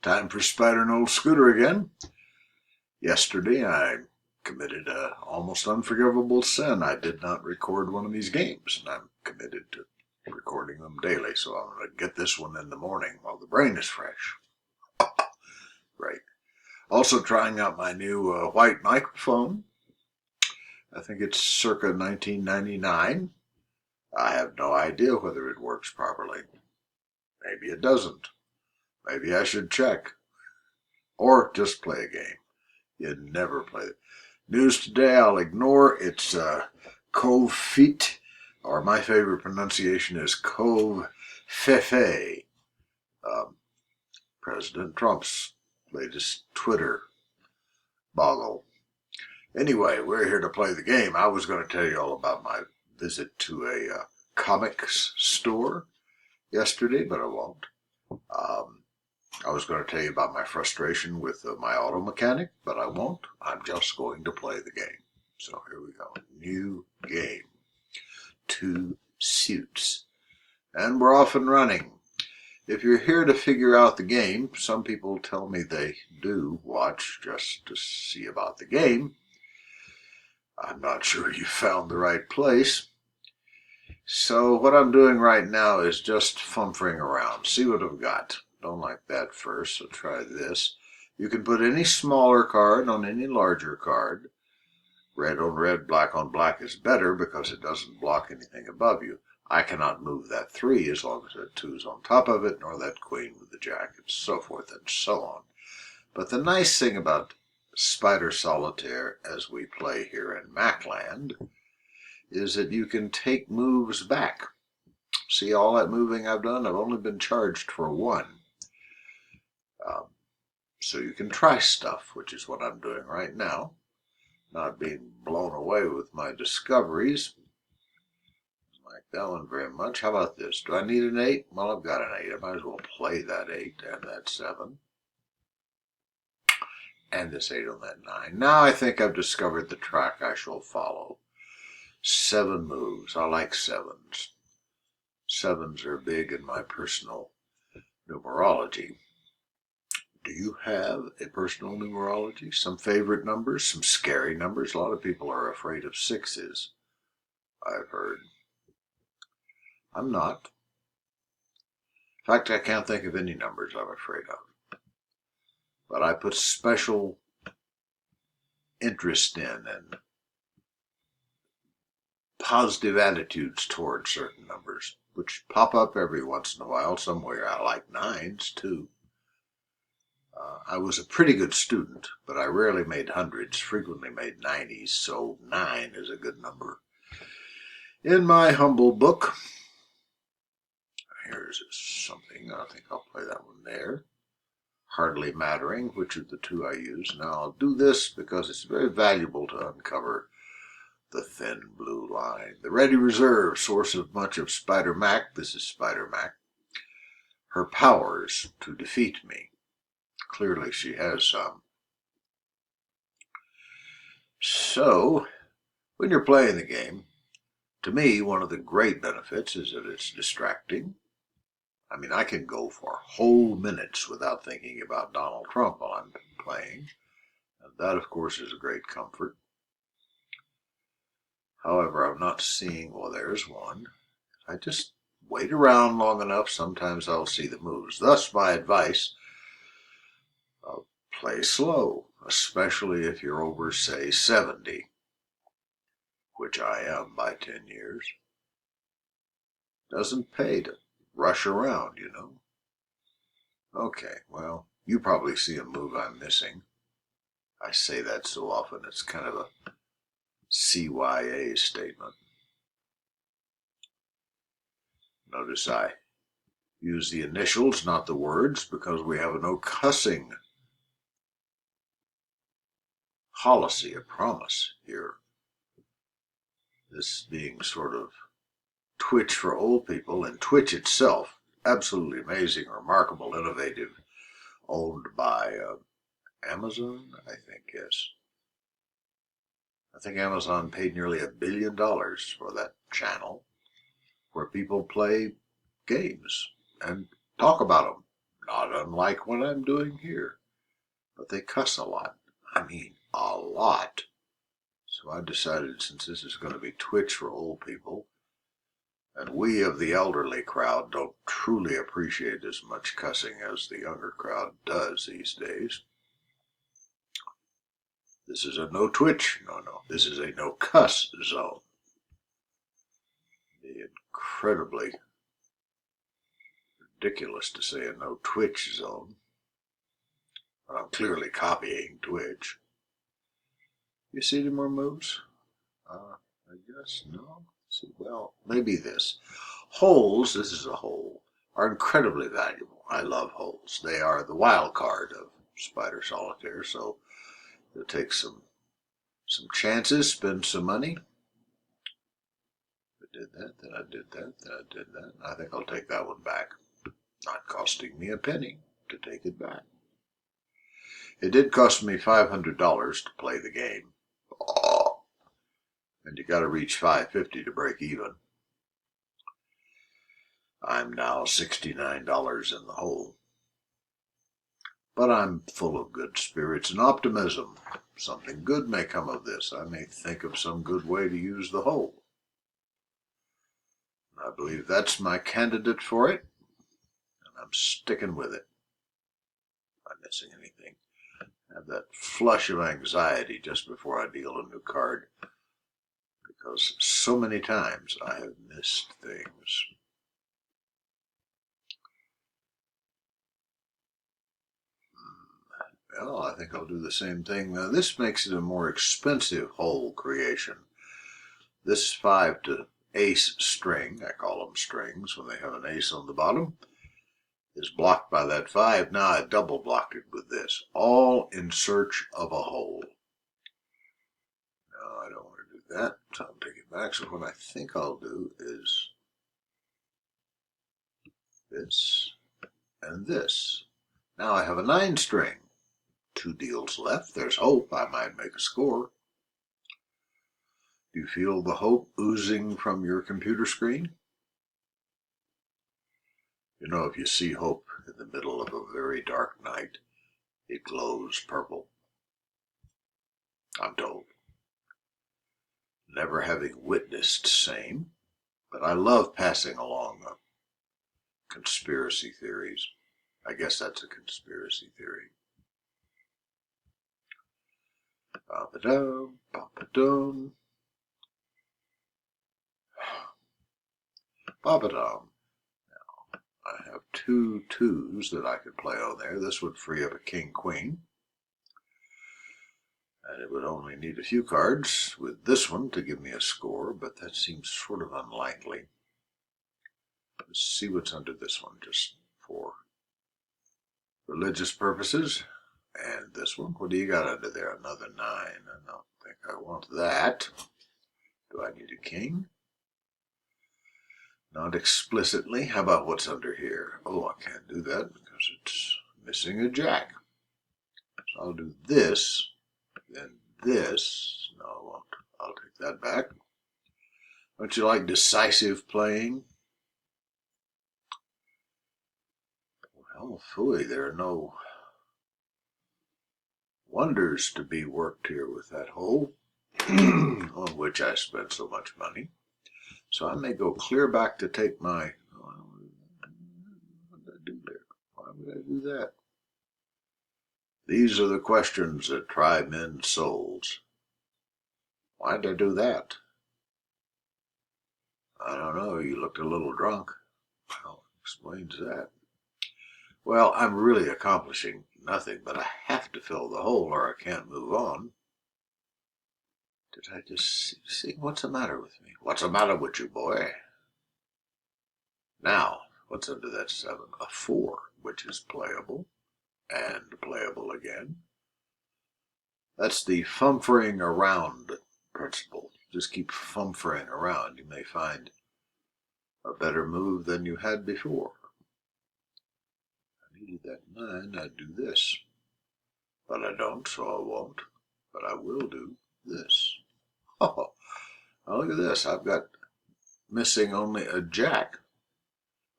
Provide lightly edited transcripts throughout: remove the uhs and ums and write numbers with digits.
Time for Spider and Olde Scooter again. Yesterday I committed an almost unforgivable sin. I did not record one of these games, and I'm committed to recording them daily, so I'm going to get this one in the morning while the brain is fresh. Great. Also trying out my new white microphone. I think it's circa 1999. I have no idea whether it works properly. Maybe it doesn't. Maybe I should check. Or just play a game. You never play it. News today I'll ignore. It's Cove Feet, or my favorite pronunciation is Cove Fefe. President Trump's latest Twitter boggle. Anyway, we're here to play the game. I was going to tell you all about my visit to a comics store yesterday, but I won't. I was going to tell you about my frustration with my auto mechanic, but I won't. I'm just going to play the game. So here we go. New game. 2 suits. And we're off and running. If you're here to figure out the game, some people tell me they do watch just to see about the game. I'm not sure you found the right place. So what I'm doing right now is just fumfering around. See what I've got. Don't like that first, so try this. You can put any smaller card on any larger card. Red on red, black on black is better because it doesn't block anything above you. I cannot move that 3 as long as that 2 is on top of it, nor that queen with the jack, and so forth and so on. But the nice thing about Spider Solitaire, as we play here in Macland, is that you can take moves back. See all that moving I've done? I've only been charged for 1. So you can try stuff, which is what I'm doing right now. Not being blown away with my discoveries. Like that one very much. How about this? Do I need an 8? Well, I've got an 8. I might as well play that 8 and that 7. And this 8 on that 9. Now I think I've discovered the track I shall follow. 7 moves. I like 7s. 7s are big in my personal numerology. Do you have a personal numerology? Some favorite numbers? Some scary numbers? A lot of people are afraid of 6s, I've heard. I'm not. In fact, I can't think of any numbers I'm afraid of. But I put special interest in and positive attitudes toward certain numbers, which pop up every once in a while somewhere. I like 9s, too. I was a pretty good student, but I rarely made 100s, frequently made 90s, so 9 is a good number. In my humble book, here's something, I think I'll play that one there. Hardly mattering which of the 2 I use. Now I'll do this because it's very valuable to uncover the thin blue line. The Ready Reserve, source of much of Spider Mac. This is Spider Mac. Her powers to defeat me. Clearly she has some. So, when you're playing the game, to me, one of the great benefits is that it's distracting. I mean, I can go for whole minutes without thinking about Donald Trump while I'm playing. And that, of course, is a great comfort. However, I'm not seeing, well, there's one. I just wait around long enough. Sometimes I'll see the moves. Thus, my advice, play slow, especially if you're over, say, 70, which I am by 10 years. Doesn't pay to rush around, you know. Okay, well, you probably see a move I'm missing. I say that so often, it's kind of a CYA statement. Notice I use the initials, not the words, because we have a no cussing policy, a promise here. This being sort of Twitch for old people, and Twitch itself, absolutely amazing, remarkable, innovative, owned by Amazon, I think, yes. I think Amazon paid nearly $1 billion for that channel where people play games and talk about them, not unlike unlike what I'm doing here. But they cuss a lot. I mean, a lot. So I decided, since this is going to be Twitch for old people, and we of the elderly crowd don't truly appreciate as much cussing as the younger crowd does these days. This is a no Twitch, no. This is a no cuss zone. The incredibly ridiculous to say a no Twitch zone. But I'm clearly copying Twitch. You see any more moves? I guess no. See, well, maybe this. Holes, this is a hole, are incredibly valuable. I love holes. They are the wild card of Spider Solitaire, so you'll take some chances, spend some money. I did that, then I did that, then I did that. I think I'll take that one back. Not costing me a penny to take it back. It did cost me $500 to play the game. Oh, and you got to reach $550 to break even. I'm now $69 in the hole. But I'm full of good spirits and optimism. Something good may come of this. I may think of some good way to use the hole. I believe that's my candidate for it, and I'm sticking with it. Not missing anything. I have that flush of anxiety just before I deal a new card, because so many times I have missed things. Well, I think I'll do the same thing. Now, this makes it a more expensive hole creation. This 5 to ace string, I call them strings when they have an ace on the bottom, is blocked by that 5. Now I double blocked it with this, all in search of a hole. No, I don't want to do that, so I'll take it back. So what I think I'll do is this and this. Now I have a 9 string. 2 deals left. There's hope. I might make a score. Do you feel the hope oozing from your computer screen? You know, if you see hope in the middle of a very dark night, it glows purple. I'm told. Never having witnessed same, but I love passing along conspiracy theories. I guess that's a conspiracy theory. Ba-ba-dum, ba-ba-dum. Ba-ba-dum. Now, I have 2 2s that I could play on there. This would free up a king-queen. And it would only need a few cards with this one to give me a score, but that seems sort of unlikely. Let's see what's under this one, just for religious purposes. And this one, what do you got under there? Another 9. I don't think I want that. Do I need a king? Not explicitly. How about what's under here? Oh, I can't do that because it's missing a jack. So I'll do this, then this. No, I won't. I'll take that back. Don't you like decisive playing? Well, phooey, there are no wonders to be worked here with that hole, on which I spent so much money. So I may go clear back to take my... What did I do there? Why would I do that? These are the questions that try men's souls. Why did I do that? I don't know. You looked a little drunk. Well, explains that. Well, I'm really accomplishing nothing, but I have to fill the hole or I can't move on. Did I just see what's the matter with me? What's the matter with you, boy? Now, what's under that 7? A 4, which is playable, and playable again. That's the fumfering around principle. Just keep fumfering around. You may find a better move than you had before. I needed that 9, I'd do this. But I don't, so I won't. But I will do this. Oh, look at this. I've got missing only a jack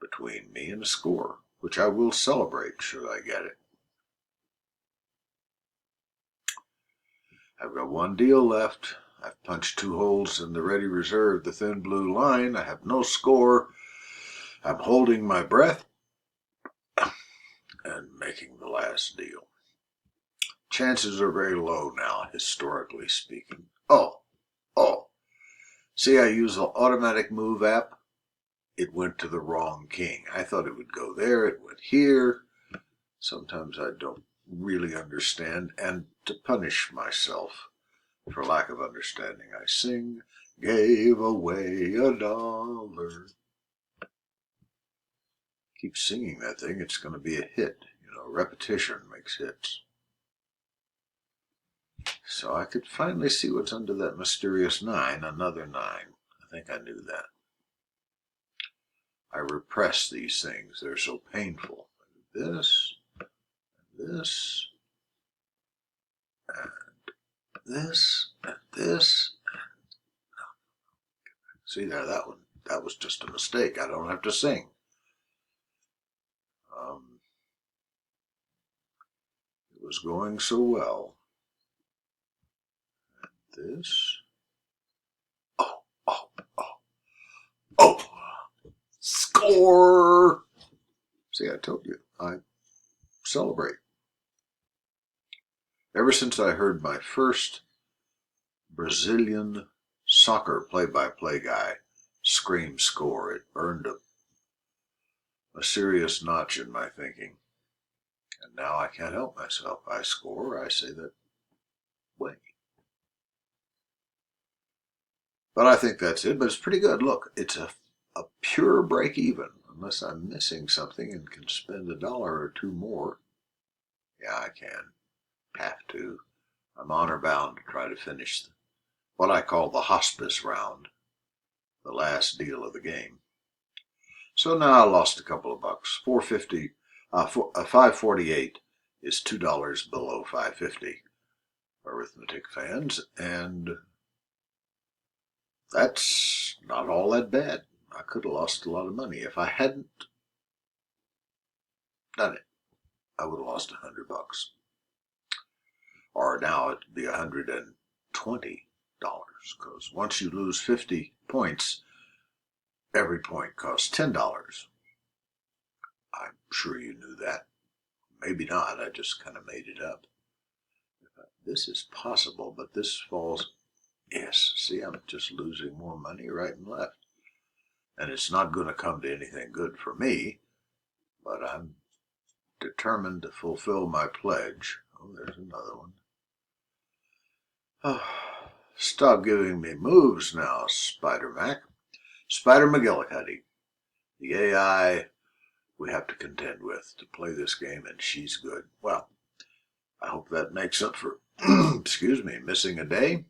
between me and a score. which I will celebrate should I get it. I've got one deal left. I've punched 2 holes in the ready reserve, the thin blue line. I have no score. I'm holding my breath and making the last deal. Chances are very low now, historically speaking. Oh, see, I use the automatic move app. It went to the wrong king. I thought it would go there. It went here. Sometimes I don't really understand. And to punish myself for lack of understanding, I sing, gave away $1. Keep singing that thing. It's going to be a hit. You know, repetition makes hits. So I could finally see what's under that mysterious 9, another 9. I think I knew that. I repress these things. They're so painful. This, and this, and this, and this. See there, that one. That was just a mistake. I don't have to sing. It was going so well. And this. Oh! Score! See, I told you. I celebrate. Ever since I heard my first Brazilian soccer play-by-play guy scream score, it burned a serious notch in my thinking. And now I can't help myself. I score, I say that way. But I think that's it. But it's pretty good. Look, it's a pure break even, unless I'm missing something and can spend $1 or 2 more. Yeah, I can. Have to. I'm honor bound to try to finish what I call the hospice round, the last deal of the game. So now I lost a couple of bucks. $5.48 is $2 below $5.50. Arithmetic fans, and that's not all that bad. I could have lost a lot of money. If I hadn't done it, I would have lost $100. Or now it'd be $120, because once you lose 50 points, every point costs $10. I'm sure you knew that. Maybe not, I just kind of made it up. This is possible, but this falls. Yes, see, I'm just losing more money right and left. And it's not going to come to anything good for me, but I'm determined to fulfill my pledge. Oh, there's another one. Oh, stop giving me moves now, Spider-Mac. Spider McGillicuddy, the AI we have to contend with to play this game, and she's good. Well, I hope that makes up for, excuse me, missing a day.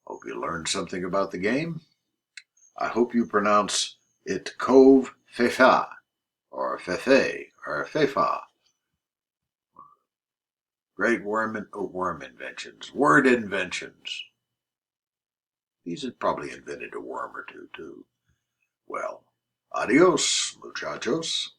Hope you learned something about the game. I hope you pronounce it Cove Fefa, or Fefe, or Fefa. Great worm inventions, word inventions. He's probably invented a worm or two, too. Well, adios, muchachos.